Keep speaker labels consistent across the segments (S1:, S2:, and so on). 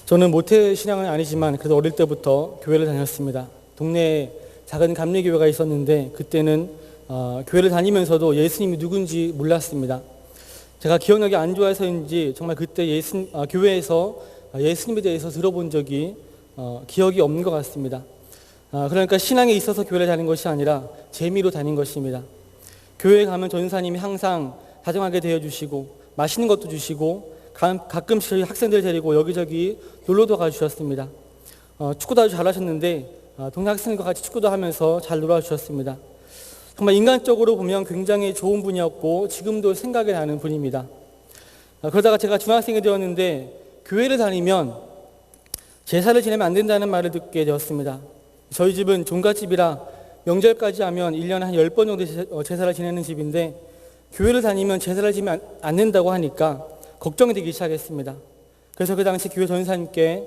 S1: 저는 모태 신앙은 아니지만 그래도 어릴 때부터 교회를 다녔습니다. 동네에 작은 감리교회가 있었는데 그때는 교회를 다니면서도 예수님이 누군지 몰랐습니다. 제가 기억력이 안 좋아서인지 정말 그때 교회에서 예수님에 대해서 들어본 적이 기억이 없는 것 같습니다. 그러니까 신앙에 있어서 교회를 다닌 것이 아니라 재미로 다닌 것입니다. 교회에 가면 전사님이 항상 다정하게 대해주시고 맛있는 것도 주시고 가끔씩 저희 학생들 데리고 여기저기 놀러도 가주셨습니다. 축구도 아주 잘하셨는데 동네 학생들과 같이 축구도 하면서 잘 놀아주셨습니다. 정말 인간적으로 보면 굉장히 좋은 분이었고 지금도 생각이 나는 분입니다. 그러다가 제가 중학생이 되었는데 교회를 다니면 제사를 지내면 안 된다는 말을 듣게 되었습니다. 저희 집은 종갓집이라 명절까지 하면 1년에 한 10번 정도 제사를 지내는 집인데 교회를 다니면 제사를 지내면 안 된다고 하니까 걱정이 되기 시작했습니다. 그래서 그 당시 교회 전사님께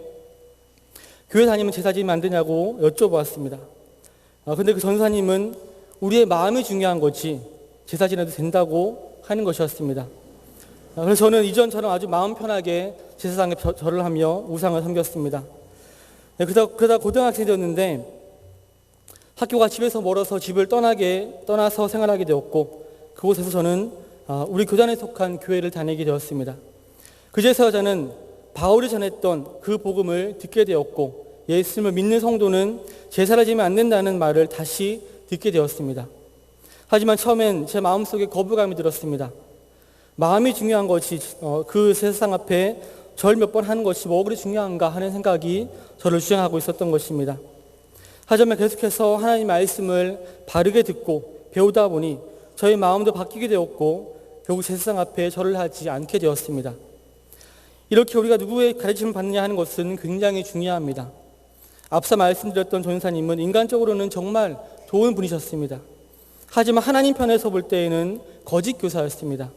S1: 교회 다니면 제사 지내면 안 되냐고 여쭤보았습니다. 근데 그 전사님은 우리의 마음이 중요한 거지 제사 지내도 된다고 하는 것이었습니다. 그래서 저는 이전처럼 아주 마음 편하게 제사상에 절을 하며 우상을 섬겼습니다. 그러다 고등학생이 되었는데 학교가 집에서 멀어서 집을 떠나서 생활하게 되었고 그곳에서 저는 우리 교단에 속한 교회를 다니게 되었습니다. 그제서야 저는 바울이 전했던 그 복음을 듣게 되었고 예수님을 믿는 성도는 제사를 지면 안 된다는 말을 다시 듣게 되었습니다. 하지만 처음엔 제 마음속에 거부감이 들었습니다. 마음이 중요한 것이 그 세상 앞에 절 몇 번 하는 것이 뭐 그리 중요한가 하는 생각이 저를 주장하고 있었던 것입니다. 하지만 계속해서 하나님 말씀을 바르게 듣고 배우다 보니 저의 마음도 바뀌게 되었고 결국 세상 앞에 절을 하지 않게 되었습니다. 이렇게 우리가 누구의 가르침을 받느냐 하는 것은 굉장히 중요합니다. 앞서 말씀드렸던 전사님은 인간적으로는 정말 좋은 분이셨습니다. 하지만 하나님 편에서 볼 때에는 거짓 교사였습니다.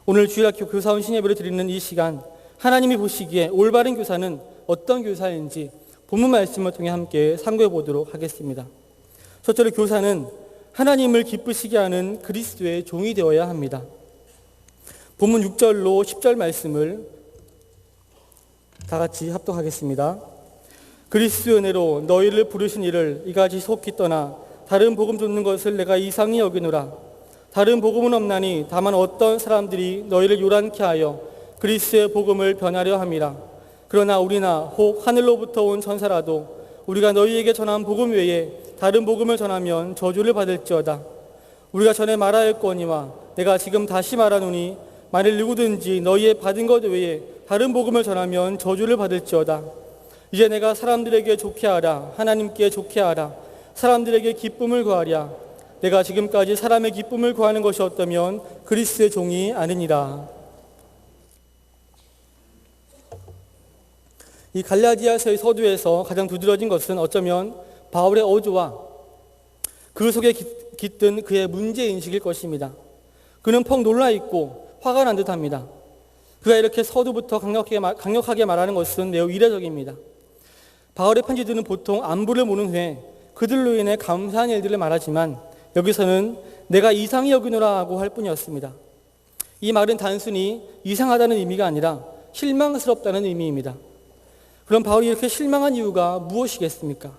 S1: 오늘 주일학교 교사원 신예배를 드리는 이 시간 하나님이 보시기에 올바른 교사는 어떤 교사인지 본문 말씀을 통해 함께 상고해 보도록 하겠습니다. 첫째로 교사는 하나님을 기쁘시게 하는 그리스도의 종이 되어야 합니다. 본문 6절로 10절 말씀을 다 같이 합독하겠습니다. 그리스도의 은혜로 너희를 부르신 이를 이같이 속히 떠나 다른 복음 쫓는 것을 내가 이상히 여기노라. 다른 복음은 없나니 다만 어떤 사람들이 너희를 요란케 하여 그리스도의 복음을 변하려 함이라. 그러나 우리나 혹 하늘로부터 온 천사라도 우리가 너희에게 전한 복음 외에 다른 복음을 전하면 저주를 받을지어다. 우리가 전에 말하였거니와 내가 지금 다시 말하노니 만일 누구든지 너희의 받은 것 외에 다른 복음을 전하면 저주를 받을지어다. 이제 내가 사람들에게 좋게 하라. 하나님께 좋게 하라. 사람들에게 기쁨을 구하랴. 내가 지금까지 사람의 기쁨을 구하는 것이 어떠면 그리스도의 종이 아니니라. 이 갈라디아서의 서두에서 가장 두드러진 것은 어쩌면 바울의 어조와 그 속에 깃든 그의 문제인식일 것입니다. 그는 펑 놀라있고 화가 난 듯합니다. 그가 이렇게 서두부터 강력하게 말하는 것은 매우 이례적입니다. 바울의 편지들은 보통 안부를 묻는 후에 그들로 인해 감사한 일들을 말하지만 여기서는 내가 이상히 여기노라 하고 할 뿐이었습니다. 이 말은 단순히 이상하다는 의미가 아니라 실망스럽다는 의미입니다. 그럼 바울이 이렇게 실망한 이유가 무엇이겠습니까?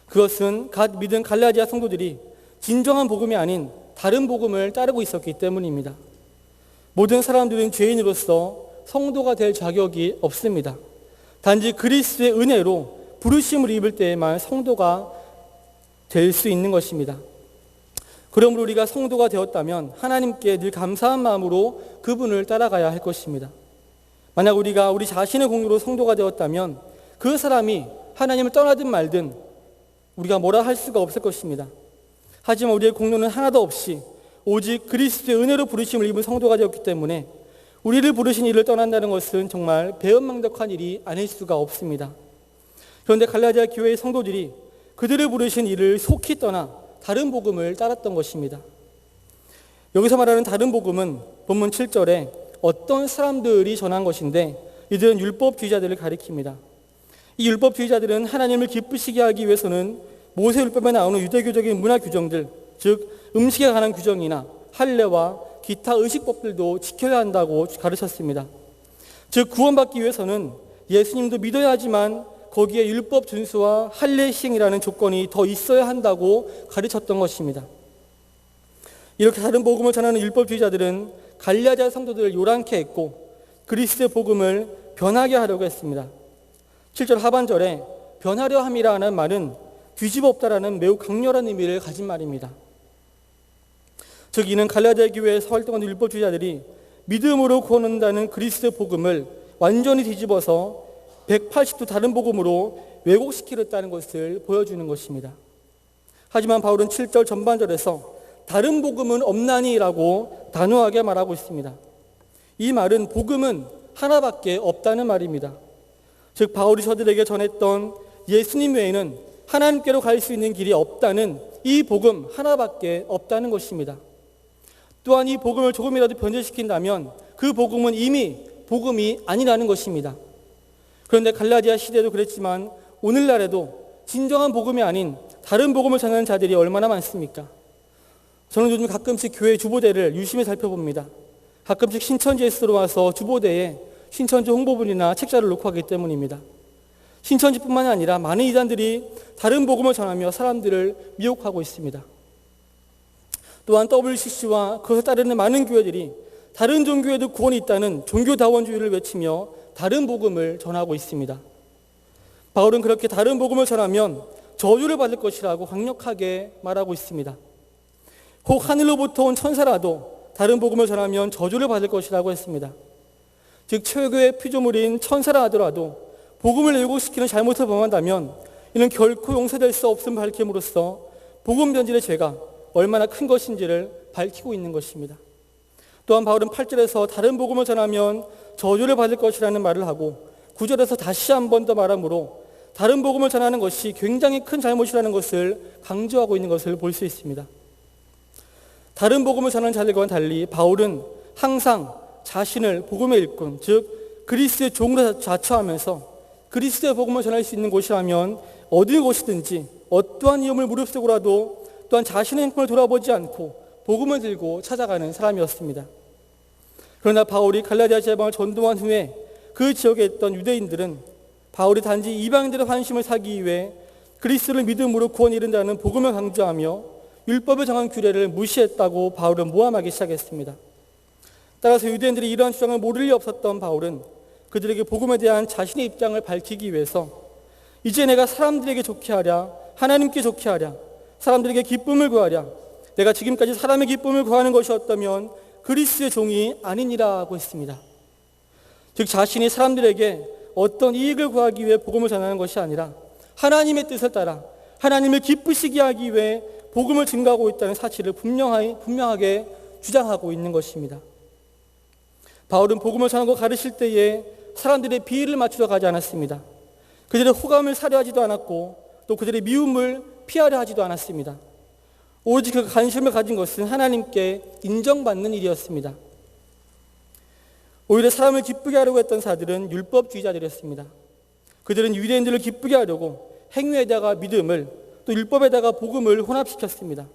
S1: 그것은 갓 믿은 갈라디아 성도들이 진정한 복음이 아닌 다른 복음을 따르고 있었기 때문입니다. 모든 사람들은 죄인으로서 성도가 될 자격이 없습니다. 단지 그리스도의 은혜로 부르심을 입을 때에만 성도가 될 수 있는 것입니다. 그러므로 우리가 성도가 되었다면 하나님께 늘 감사한 마음으로 그분을 따라가야 할 것입니다. 만약 우리가 우리 자신의 공로로 성도가 되었다면 그 사람이 하나님을 떠나든 말든 우리가 뭐라 할 수가 없을 것입니다. 하지만 우리의 공로는 하나도 없이 오직 그리스도의 은혜로 부르심을 입은 성도가 되었기 때문에 우리를 부르신 이를 떠난다는 것은 정말 배은망덕한 일이 아닐 수가 없습니다. 그런데 갈라디아 교회의 성도들이 그들을 부르신 이를 속히 떠나 다른 복음을 따랐던 것입니다. 여기서 말하는 다른 복음은 본문 7절에 어떤 사람들이 전한 것인데 이들은 율법주의자들을 가리킵니다. 이 율법주의자들은 하나님을 기쁘시게 하기 위해서는 모세율법에 나오는 유대교적인 문화 규정들, 즉 음식에 관한 규정이나 할례와 기타 의식법들도 지켜야 한다고 가르쳤습니다. 즉 구원받기 위해서는 예수님도 믿어야 하지만 거기에 율법 준수와 할례 시행이라는 조건이 더 있어야 한다고 가르쳤던 것입니다. 이렇게 다른 복음을 전하는 율법주의자들은 갈라디아 성도들을 요란케 했고 그리스도의 복음을 변하게 하려고 했습니다. 7절 하반절에 변하려 함이라는 말은 뒤집어 엎다라는 매우 강렬한 의미를 가진 말입니다. 즉 이는 갈라디아 교회에서 활동하는 율법주의자들이 믿음으로 구원한다는 그리스도의 복음을 완전히 뒤집어서 180도 다른 복음으로 왜곡시키렸다는 것을 보여주는 것입니다. 하지만 바울은 7절 전반절에서 다른 복음은 없나니라고 단호하게 말하고 있습니다. 이 말은 복음은 하나밖에 없다는 말입니다. 즉 바울이 저들에게 전했던 예수님 외에는 하나님께로 갈 수 있는 길이 없다는 이 복음 하나밖에 없다는 것입니다. 또한 이 복음을 조금이라도 변질시킨다면 그 복음은 이미 복음이 아니라는 것입니다. 그런데 갈라디아 시대도 그랬지만 오늘날에도 진정한 복음이 아닌 다른 복음을 전하는 자들이 얼마나 많습니까? 저는 요즘 가끔씩 교회 주보대를 유심히 살펴봅니다. 가끔씩 신천지에서 와서 주보대에 신천지 홍보문이나 책자를 놓고 하기 때문입니다. 신천지뿐만이 아니라 많은 이단들이 다른 복음을 전하며 사람들을 미혹하고 있습니다. 또한 WCC와 그것을 따르는 많은 교회들이 다른 종교에도 구원이 있다는 종교다원주의를 외치며 다른 복음을 전하고 있습니다. 바울은 그렇게 다른 복음을 전하면 저주를 받을 것이라고 강력하게 말하고 있습니다. 혹 하늘로부터 온 천사라도 다른 복음을 전하면 저주를 받을 것이라고 했습니다. 즉 최고의 피조물인 천사라 하더라도 복음을 왜곡시키는 잘못을 범한다면 이는 결코 용서될 수 없음을 밝힘으로써 복음 변질의 죄가 얼마나 큰 것인지를 밝히고 있는 것입니다. 또한 바울은 8절에서 다른 복음을 전하면 저주를 받을 것이라는 말을 하고 9절에서 다시 한 번 더 말하므로 다른 복음을 전하는 것이 굉장히 큰 잘못이라는 것을 강조하고 있는 것을 볼 수 있습니다. 다른 복음을 전하는 자들과는 달리 바울은 항상 자신을 복음의 일꾼, 즉 그리스도의 종으로 자처하면서 그리스도의 복음을 전할 수 있는 곳이라면 어디 곳이든지 어떠한 위험을 무릅쓰고라도 또한 자신의 행품을 돌아보지 않고 복음을 들고 찾아가는 사람이었습니다. 그러나 바울이 갈라디아 지방을 전도한 후에 그 지역에 있던 유대인들은 바울이 단지 이방인들의 환심을 사기 위해 그리스도를 믿음으로 구원에 이른다는 복음을 강조하며 율법을 정한 규례를 무시했다고 바울은 모함하기 시작했습니다. 따라서 유대인들이 이러한 주장을 모를 리 없었던 바울은 그들에게 복음에 대한 자신의 입장을 밝히기 위해서 이제 내가 사람들에게 좋게 하랴, 하나님께 좋게 하랴, 사람들에게 기쁨을 구하랴, 내가 지금까지 사람의 기쁨을 구하는 것이었다면 그리스도의 종이 아니니라고 했습니다. 즉 자신이 사람들에게 어떤 이익을 구하기 위해 복음을 전하는 것이 아니라 하나님의 뜻을 따라 하나님을 기쁘시게 하기 위해 복음을 증거하고 있다는 사실을 분명하게 주장하고 있는 것입니다. 바울은 복음을 전하고 가르칠 때에 사람들의 비위를 맞추려 가지 않았습니다. 그들의 호감을 사려 하지도 않았고 또 그들의 미움을 피하려 하지도 않았습니다. 오로지 그 관심을 가진 것은 하나님께 인정받는 일이었습니다. 오히려 사람을 기쁘게 하려고 했던 자들은 율법주의자들이었습니다. 그들은 유대인들을 기쁘게 하려고 행위에다가 믿음을 또 율법에다가 복음을 혼합시켰습니다.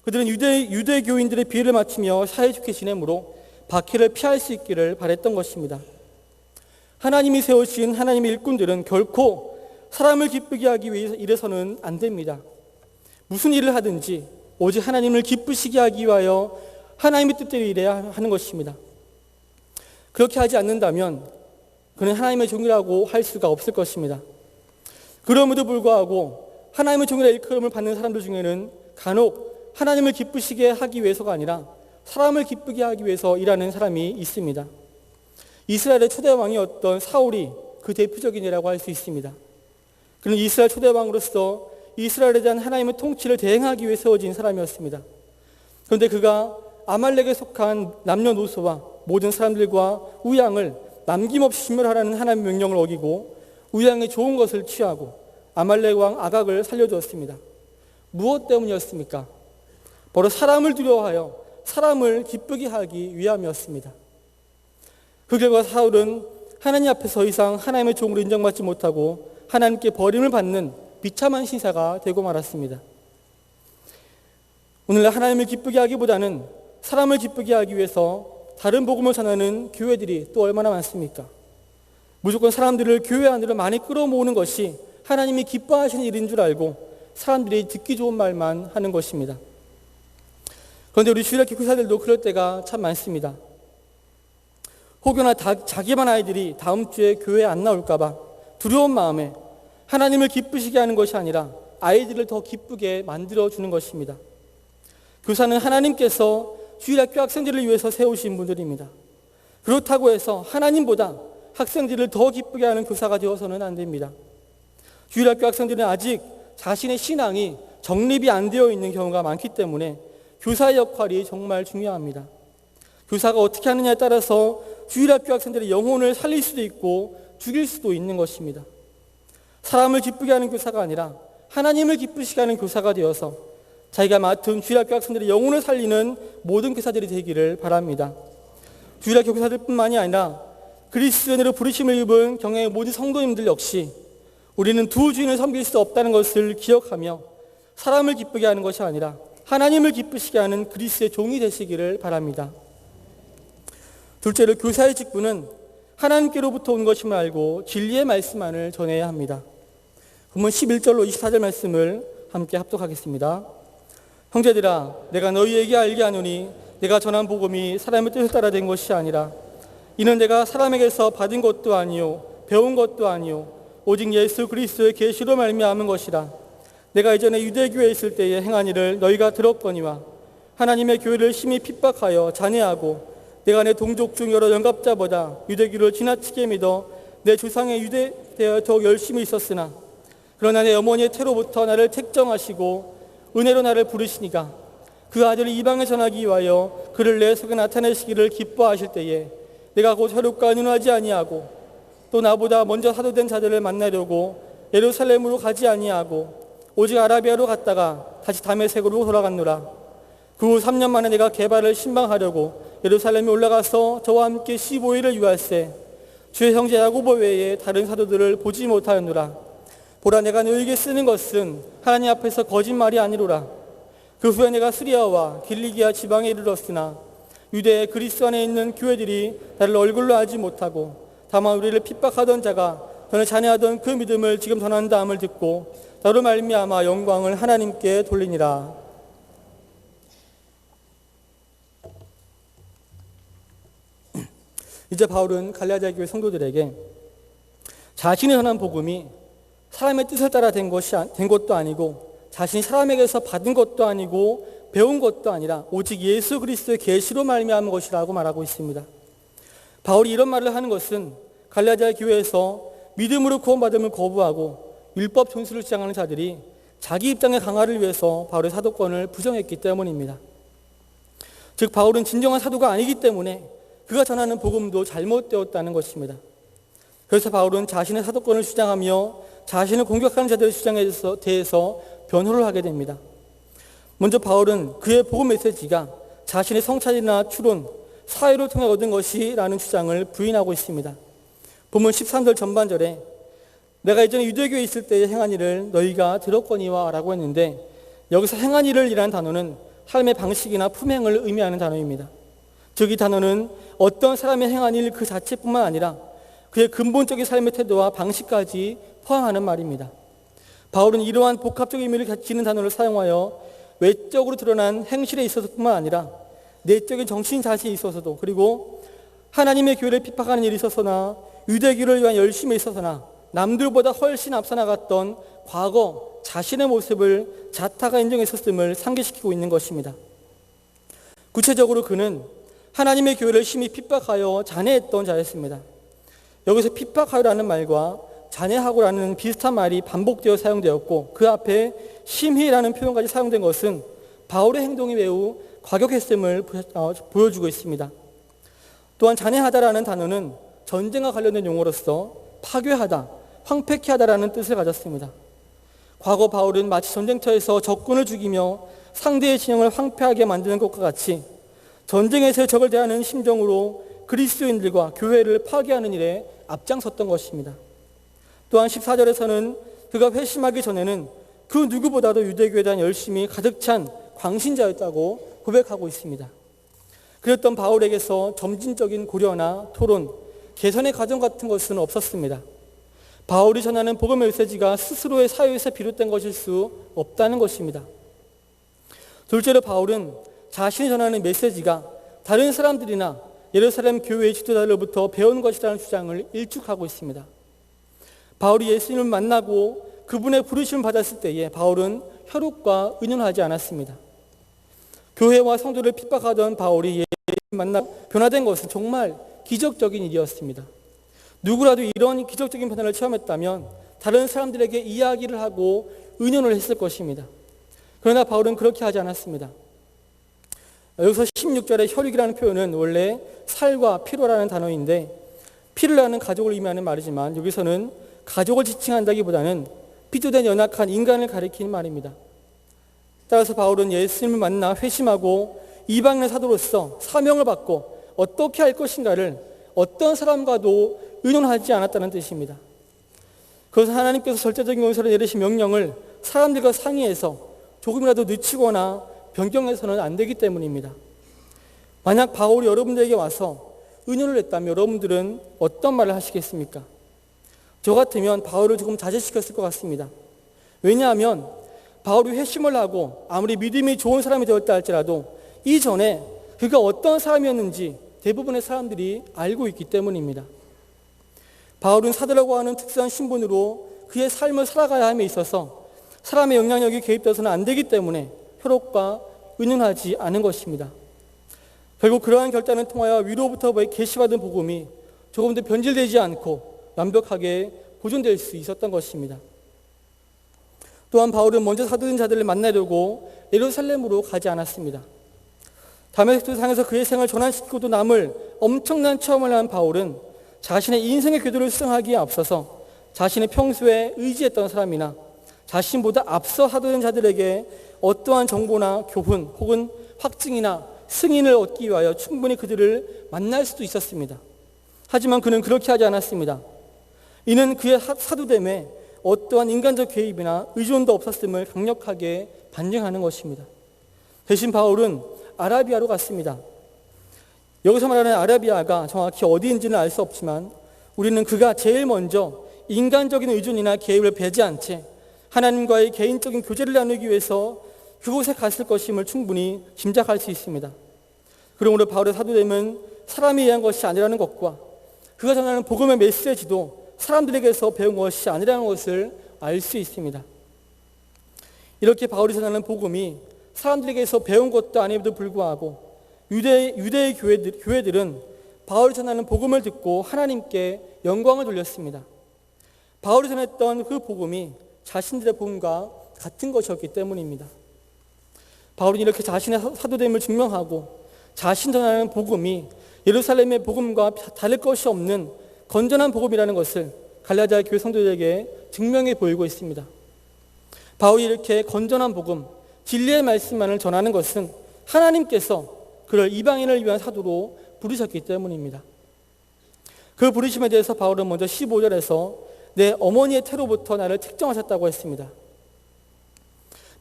S1: 그들은 유대교인들의 비위를 맞추며 사이좋게 지내므로 박해를 피할 수 있기를 바랬던 것입니다. 하나님이 세우신 하나님의 일꾼들은 결코 사람을 기쁘게 하기 위해서 이래서는 안 됩니다. 무슨 일을 하든지 오직 하나님을 기쁘시게 하기 위하여 하나님의 뜻대로 일해야 하는 것입니다. 그렇게 하지 않는다면 그는 하나님의 종이라고 할 수가 없을 것입니다. 그럼에도 불구하고 하나님의 종이라 일컬음을 받는 사람들 중에는 간혹 하나님을 기쁘시게 하기 위해서가 아니라 사람을 기쁘게 하기 위해서 일하는 사람이 있습니다. 이스라엘의 초대 왕이었던 사울이 그 대표적인 예라고 할 수 있습니다. 그는 이스라엘 초대 왕으로서 이스라엘에 대한 하나님의 통치를 대행하기 위해 세워진 사람이었습니다. 그런데 그가 아말렉에 속한 남녀노소와 모든 사람들과 우양을 남김없이 진멸하라는 하나님의 명령을 어기고 우양의 좋은 것을 취하고 아말렉 왕 아각을 살려두었습니다. 무엇 때문이었습니까? 바로 사람을 두려워하여 사람을 기쁘게 하기 위함이었습니다. 그 결과 사울은 하나님 앞에 더 이상 하나님의 종으로 인정받지 못하고 하나님께 버림을 받는 비참한 신사가 되고 말았습니다. 오늘날 하나님을 기쁘게 하기보다는 사람을 기쁘게 하기 위해서 다른 복음을 전하는 교회들이 또 얼마나 많습니까? 무조건 사람들을 교회 안으로 많이 끌어모으는 것이 하나님이 기뻐하시는 일인 줄 알고 사람들이 듣기 좋은 말만 하는 것입니다. 그런데 우리 주일학교 교사들도 그럴 때가 참 많습니다. 혹여나 자기만 아이들이 다음 주에 교회에 안 나올까 봐 두려운 마음에 하나님을 기쁘시게 하는 것이 아니라 아이들을 더 기쁘게 만들어주는 것입니다. 교사는 하나님께서 주일학교 학생들을 위해서 세우신 분들입니다. 그렇다고 해서 하나님보다 학생들을 더 기쁘게 하는 교사가 되어서는 안 됩니다. 주일학교 학생들은 아직 자신의 신앙이 정립이 안 되어 있는 경우가 많기 때문에 교사의 역할이 정말 중요합니다. 교사가 어떻게 하느냐에 따라서 주일학교 학생들의 영혼을 살릴 수도 있고 죽일 수도 있는 것입니다. 사람을 기쁘게 하는 교사가 아니라 하나님을 기쁘시게 하는 교사가 되어서 자기가 맡은 주일학교 학생들의 영혼을 살리는 모든 교사들이 되기를 바랍니다. 주일학교 교사들뿐만이 아니라 그리스도인으로 부르심을 입은 경영의 모든 성도님들 역시 우리는 두 주인을 섬길 수 없다는 것을 기억하며 사람을 기쁘게 하는 것이 아니라 하나님을 기쁘시게 하는 그리스도의 종이 되시기를 바랍니다. 둘째로 교사의 직분은 하나님께로부터 온 것임을 알고 진리의 말씀만을 전해야 합니다. 본문 11절로 24절 말씀을 함께 합독하겠습니다. 형제들아, 내가 너희에게 알게 하노니 내가 전한 복음이 사람의 뜻을 따라 된 것이 아니라 이는 내가 사람에게서 받은 것도 아니요 배운 것도 아니요 오직 예수 그리스도의 계시로 말미암은 것이라. 내가 이전에 유대교회에 있을 때에 행한 일을 너희가 들었거니와 하나님의 교회를 심히 핍박하여 잔해하고 내가 내 동족 중 여러 영갑자보다 유대교를 지나치게 믿어 내 조상의 유대되어 더욱 열심히 있었으나 그러나 내 어머니의 태로부터 나를 택정하시고 은혜로 나를 부르시니가 그 아들을 이방에 전하기 위하여 그를 내 속에 나타내시기를 기뻐하실 때에 내가 곧 혈육과 의논하지 아니하고 또 나보다 먼저 사도된 자들을 만나려고 예루살렘으로 가지 아니하고 오직 아라비아로 갔다가 다시 다메섹으로 돌아갔노라. 그 후 3년 만에 내가 게바를 신방하려고 예루살렘에 올라가서 저와 함께 15일을 유할세 주의 형제 야고보 외에 다른 사도들을 보지 못하였노라. 보라, 내가 너에게 쓰는 것은 하나님 앞에서 거짓말이 아니로라. 그 후에 내가 시리아와 길리기아 지방에 이르렀으나 유대의 그리스도 안에 있는 교회들이 나를 얼굴로 알지 못하고 다만 우리를 핍박하던 자가 전에 잔해하던 그 믿음을 지금 전한다함을 듣고 나로 말미암아 영광을 하나님께 돌리니라. 이제 바울은 갈라디아 교회 성도들에게 자신이 전한 복음이 사람의 뜻을 따라 된 것도 아니고 자신이 사람에게서 받은 것도 아니고 배운 것도 아니라 오직 예수 그리스도의 계시로 말미암은 것이라고 말하고 있습니다. 바울이 이런 말을 하는 것은 갈라디아 교회에서 믿음으로 구원받음을 거부하고 율법 존수를 주장하는 자들이 자기 입장의 강화를 위해서 바울의 사도권을 부정했기 때문입니다. 즉 바울은 진정한 사도가 아니기 때문에 그가 전하는 복음도 잘못되었다는 것입니다. 그래서 바울은 자신의 사도권을 주장하며 자신을 공격하는 자들의 주장에 대해서 변호를 하게 됩니다. 먼저 바울은 그의 복음 메시지가 자신의 성찰이나 추론, 사회를 통해 얻은 것이라는 주장을 부인하고 있습니다. 본문 13절 전반절에 내가 이전에 유대교에 있을 때에 행한 일을 너희가 들었거니와 라고 했는데 여기서 행한 일을 이라는 단어는 삶의 방식이나 품행을 의미하는 단어입니다. 즉 이 단어는 어떤 사람의 행한 일 그 자체뿐만 아니라 그의 근본적인 삶의 태도와 방식까지 포함하는 말입니다. 바울은 이러한 복합적 의미를 가지는 단어를 사용하여 외적으로 드러난 행실에 있어서뿐만 아니라 내적인 정신 자세에 있어서도 그리고 하나님의 교회를 핍박하는 일에 있어서나 유대교를 위한 열심에 있어서나 남들보다 훨씬 앞서 나갔던 과거 자신의 모습을 자타가 인정했었음을 상기시키고 있는 것입니다. 구체적으로 그는 하나님의 교회를 심히 핍박하여 잔해했던 자였습니다. 여기서 핍박하여라는 말과 잔해하고라는 비슷한 말이 반복되어 사용되었고 그 앞에 심히라는 표현까지 사용된 것은 바울의 행동이 매우 과격했음을 보여주고 있습니다. 또한 잔해하다라는 단어는 전쟁과 관련된 용어로서 파괴하다, 황폐케 하다라는 뜻을 가졌습니다. 과거 바울은 마치 전쟁터에서 적군을 죽이며 상대의 진영을 황폐하게 만드는 것과 같이 전쟁에서의 적을 대하는 심정으로 그리스도인들과 교회를 파괴하는 일에 앞장섰던 것입니다. 또한 14절에서는 그가 회심하기 전에는 그 누구보다도 유대교에 대한 열심이 가득 찬 광신자였다고 고백하고 있습니다. 그랬던 바울에게서 점진적인 고려나 토론, 개선의 과정 같은 것은 없었습니다. 바울이 전하는 복음의 메시지가 스스로의 사유에서 비롯된 것일 수 없다는 것입니다. 둘째로 바울은 자신이 전하는 메시지가 다른 사람들이나 예루살렘 교회의 지도자들로부터 배운 것이라는 주장을 일축하고 있습니다. 바울이 예수님을 만나고 그분의 부르심을 받았을 때에 바울은 혈육과 의논하지 않았습니다. 교회와 성도를 핍박하던 바울이 예수님을 만나고 변화된 것은 정말 기적적인 일이었습니다. 누구라도 이런 기적적인 변화를 체험했다면 다른 사람들에게 이야기를 하고 의논을 했을 것입니다. 그러나 바울은 그렇게 하지 않았습니다. 여기서 16절의 혈육이라는 표현은 원래 살과 피로라는 단어인데, 피를 나는 가족을 의미하는 말이지만 여기서는 가족을 지칭한다기보다는 피조된 연약한 인간을 가리키는 말입니다. 따라서 바울은 예수님을 만나 회심하고 이방인의 사도로서 사명을 받고 어떻게 할 것인가를 어떤 사람과도 의논하지 않았다는 뜻입니다. 그것은 하나님께서 절대적인 용서를 내리신 명령을 사람들과 상의해서 조금이라도 늦추거나 변경해서는 안 되기 때문입니다. 만약 바울이 여러분들에게 와서 의논을 했다면 여러분들은 어떤 말을 하시겠습니까? 저 같으면 바울을 조금 자제시켰을 것 같습니다. 왜냐하면 바울이 회심을 하고 아무리 믿음이 좋은 사람이 되었다 할지라도 이전에 그가 어떤 사람이었는지 대부분의 사람들이 알고 있기 때문입니다. 바울은 사도라고 하는 특수한 신분으로 그의 삶을 살아가야 함에 있어서 사람의 영향력이 개입돼서는 안 되기 때문에 혈육과 의논하지 않은 것입니다. 결국 그러한 결단을 통하여 위로부터 계시받은 복음이 조금 더 변질되지 않고 완벽하게 보존될 수 있었던 것입니다. 또한 바울은 먼저 사도된 자들을 만나려고 예루살렘으로 가지 않았습니다. 다메섹 상에서 그의 생을 전환시키고도 남을 엄청난 체험을 한 바울은 자신의 인생의 궤도를 수정하기에 앞서서 자신의 평소에 의지했던 사람이나 자신보다 앞서 사도된 자들에게 어떠한 정보나 교훈 혹은 확증이나 승인을 얻기 위하여 충분히 그들을 만날 수도 있었습니다. 하지만 그는 그렇게 하지 않았습니다. 이는 그의 사도됨에 어떠한 인간적 개입이나 의존도 없었음을 강력하게 반증하는 것입니다. 대신 바울은 아라비아로 갔습니다. 여기서 말하는 아라비아가 정확히 어디인지는 알 수 없지만 우리는 그가 제일 먼저 인간적인 의존이나 개입을 배제한 채 하나님과의 개인적인 교제를 나누기 위해서 그곳에 갔을 것임을 충분히 짐작할 수 있습니다. 그러므로 바울의 사도됨은 사람이 위한 것이 아니라는 것과 그가 전하는 복음의 메시지도 사람들에게서 배운 것이 아니라는 것을 알 수 있습니다. 이렇게 바울이 전하는 복음이 사람들에게서 배운 것도 아님에도 불구하고 유대의 교회들은 바울이 전하는 복음을 듣고 하나님께 영광을 돌렸습니다. 바울이 전했던 그 복음이 자신들의 복음과 같은 것이었기 때문입니다. 바울은 이렇게 자신의 사도됨을 증명하고 자신 전하는 복음이 예루살렘의 복음과 다를 것이 없는 건전한 복음이라는 것을 갈라디아 교회 성도들에게 증명해 보이고 있습니다. 바울이 이렇게 건전한 복음, 진리의 말씀만을 전하는 것은 하나님께서 그를 이방인을 위한 사도로 부르셨기 때문입니다. 그 부르심에 대해서 바울은 먼저 15절에서 내 어머니의 태로부터 나를 택정하셨다고 했습니다.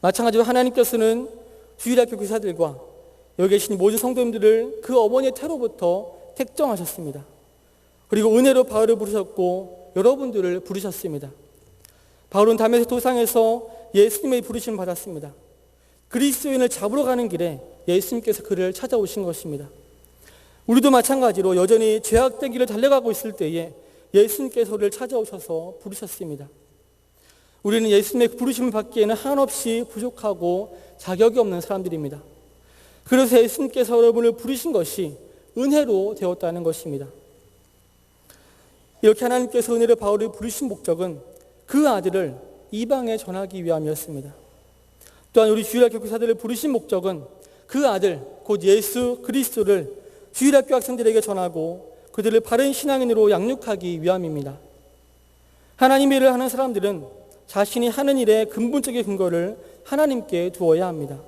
S1: 마찬가지로 하나님께서는 주일학교 교사들과 여기 계신 모든 성도님들을 그 어머니의 태로부터 택정하셨습니다. 그리고 은혜로 바울을 부르셨고 여러분들을 부르셨습니다. 바울은 다메섹 도상에서 예수님의 부르심을 받았습니다. 그리스도인을 잡으러 가는 길에 예수님께서 그를 찾아오신 것입니다. 우리도 마찬가지로 여전히 죄악된 길을 달려가고 있을 때에 예수님께서 우리를 찾아오셔서 부르셨습니다. 우리는 예수님의 부르심을 받기에는 한없이 부족하고 자격이 없는 사람들입니다. 그래서 예수님께서 여러분을 부르신 것이 은혜로 되었다는 것입니다. 이렇게 하나님께서 은혜로 바울을 부르신 목적은 그 아들을 이방에 전하기 위함이었습니다. 또한 우리 주일학교 교사들을 부르신 목적은 그 아들 곧 예수 그리스도를 주일학교 학생들에게 전하고 그들을 바른 신앙인으로 양육하기 위함입니다. 하나님의 일을 하는 사람들은 자신이 하는 일의 근본적인 근거를 하나님께 두어야 합니다.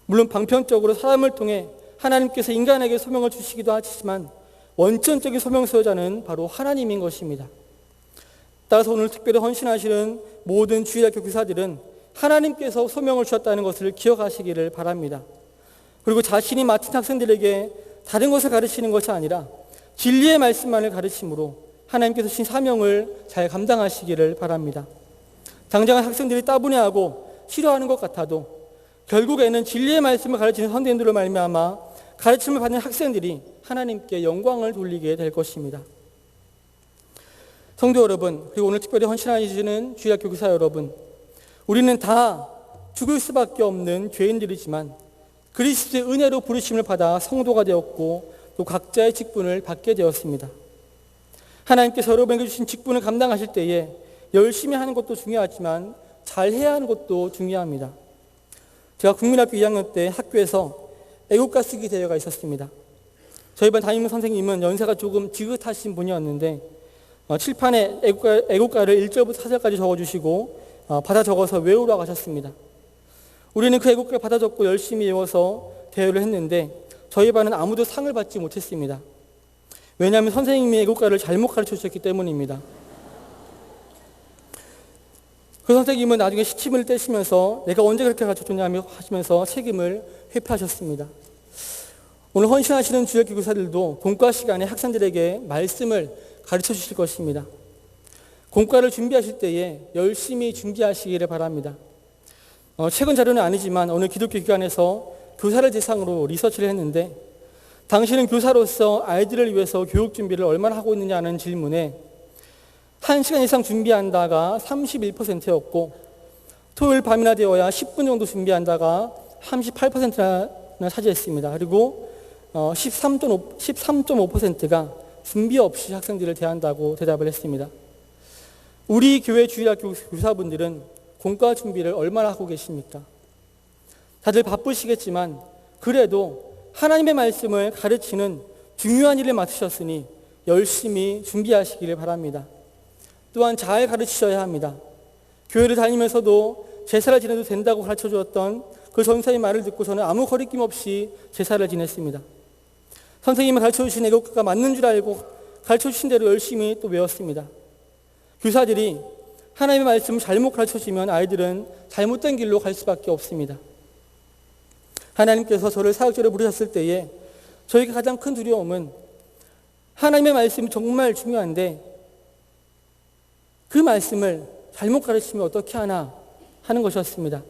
S1: 물론 방편적으로 사람을 통해 하나님께서 인간에게 소명을 주시기도 하지만 원천적인 소명 수여자는 바로 하나님인 것입니다. 따라서 오늘 특별히 헌신하시는 모든 주일학교 교사들은 하나님께서 소명을 주셨다는 것을 기억하시기를 바랍니다. 그리고 자신이 맡은 학생들에게 다른 것을 가르치는 것이 아니라 진리의 말씀만을 가르침으로 하나님께서 주신 사명을 잘 감당하시기를 바랍니다. 당장 학생들이 따분해하고 싫어하는 것 같아도 결국에는 진리의 말씀을 가르치는 선생님들로 말미암아 가르침을 받는 학생들이 하나님께 영광을 돌리게 될 것입니다. 성도 여러분, 그리고 오늘 특별히 헌신하시는 주일학교 교사 여러분, 우리는 다 죽을 수밖에 없는 죄인들이지만 그리스도의 은혜로 부르심을 받아 성도가 되었고 또 각자의 직분을 받게 되었습니다. 하나님께서 여러분에게 주신 직분을 감당하실 때에 열심히 하는 것도 중요하지만 잘해야 하는 것도 중요합니다. 제가 국민학교 2학년 때 학교에서 애국가 쓰기 대회가 있었습니다. 저희 반 담임 선생님은 연세가 조금 지긋하신 분이었는데 칠판에 애국가를 1절부터 4절까지 적어주시고 받아 적어서 외우라고 하셨습니다. 우리는 그 애국가를 받아 적고 열심히 외워서 대회를 했는데 저희 반은 아무도 상을 받지 못했습니다. 왜냐하면 선생님이 애국가를 잘못 가르쳐 주셨기 때문입니다. 그 선생님은 나중에 시침을 떼시면서 내가 언제 그렇게 가르쳐줬냐며 하시면서 책임을 회피하셨습니다. 오늘 헌신하시는 주일학교 교사들도 공과 시간에 학생들에게 말씀을 가르쳐 주실 것입니다. 공과를 준비하실 때에 열심히 준비하시기를 바랍니다. 최근 자료는 아니지만 어느 기독교 기관에서 교사를 대상으로 리서치를 했는데 당신은 교사로서 아이들을 위해서 교육 준비를 얼마나 하고 있느냐는 질문에 1시간 이상 준비한다가 31%였고 토요일 밤이나 되어야 10분 정도 준비한다가 38%나 차지했습니다. 그리고 13.5%가 준비 없이 학생들을 대한다고 대답을 했습니다. 우리 교회 주일학교 교사분들은 공과 준비를 얼마나 하고 계십니까? 다들 바쁘시겠지만 그래도 하나님의 말씀을 가르치는 중요한 일을 맡으셨으니 열심히 준비하시기를 바랍니다. 또한 잘 가르치셔야 합니다. 교회를 다니면서도 제사를 지내도 된다고 가르쳐 주었던 그 전사의 말을 듣고 저는 아무 거리낌 없이 제사를 지냈습니다. 선생님이 가르쳐 주신 애국가가 맞는 줄 알고 가르쳐 주신 대로 열심히 또 외웠습니다. 교사들이 하나님의 말씀을 잘못 가르쳐 주면 아이들은 잘못된 길로 갈 수밖에 없습니다. 하나님께서 저를 사역자로 부르셨을 때에 저에게 가장 큰 두려움은 하나님의 말씀이 정말 중요한데 그 말씀을 잘못 가르치면 어떻게 하나 하는 것이었습니다.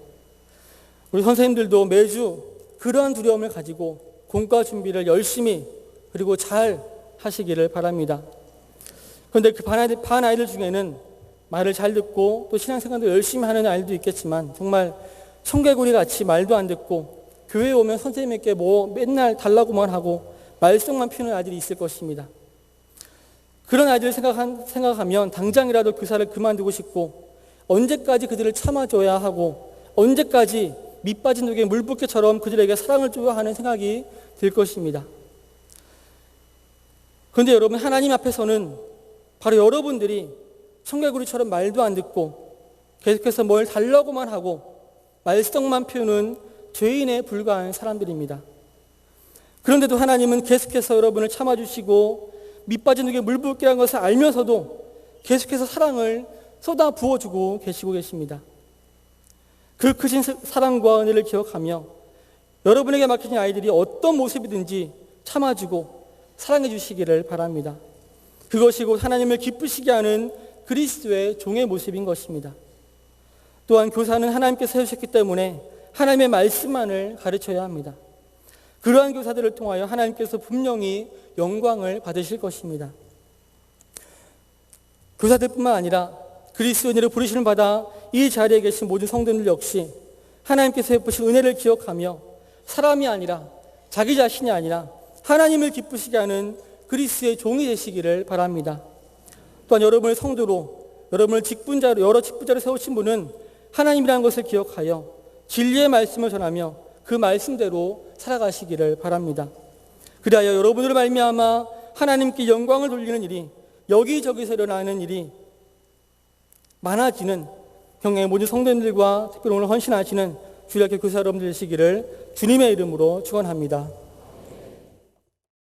S1: 우리 선생님들도 매주 그러한 두려움을 가지고 공과 준비를 열심히 그리고 잘 하시기를 바랍니다. 그런데 그 반 아이들 중에는 말을 잘 듣고 또 신앙생활도 열심히 하는 아이들도 있겠지만 정말 청개구리 같이 말도 안 듣고 교회에 오면 선생님에게 뭐 맨날 달라고만 하고 말썽만 피우는 아이들이 있을 것입니다. 그런 아이들을 생각하면 당장이라도 교사를 그만두고 싶고 언제까지 그들을 참아줘야 하고 언제까지 밑빠진 독에 물붓기처럼 그들에게 사랑을 줘야 하는 생각이 들 것입니다. 그런데 여러분, 하나님 앞에서는 바로 여러분들이 청개구리처럼 말도 안 듣고 계속해서 뭘 달라고만 하고 말썽만 피우는 죄인에 불과한 사람들입니다. 그런데도 하나님은 계속해서 여러분을 참아주시고 밑빠진 독에 물붓기라는 것을 알면서도 계속해서 사랑을 쏟아 부어주고 계시고 계십니다. 그 크신 사랑과 은혜를 기억하며 여러분에게 맡겨진 아이들이 어떤 모습이든지 참아주고 사랑해 주시기를 바랍니다. 그것이 곧 하나님을 기쁘시게 하는 그리스도의 종의 모습인 것입니다. 또한 교사는 하나님께서 세우셨기 때문에 하나님의 말씀만을 가르쳐야 합니다. 그러한 교사들을 통하여 하나님께서 분명히 영광을 받으실 것입니다. 교사들뿐만 아니라 그리스도의 은혜로 부르심을 받아 이 자리에 계신 모든 성도들 역시 하나님께서 베푸신 은혜를 기억하며 사람이 아니라 자기 자신이 아니라 하나님을 기쁘시게 하는 그리스도의 종이 되시기를 바랍니다. 또한 여러분의 성도로 여러분을 직분자로 여러 직분자로 세우신 분은 하나님이라는 것을 기억하여 진리의 말씀을 전하며 그 말씀대로 살아가시기를 바랍니다. 그리하여 여러분으로 말미암아 하나님께 영광을 돌리는 일이 여기저기서 일어나는 일이 많아지는 경애의 모든 성도님들과 특별히 오늘 헌신하시는 주일학교 교사 여러분들 되시기를 주님의 이름으로 축원합니다.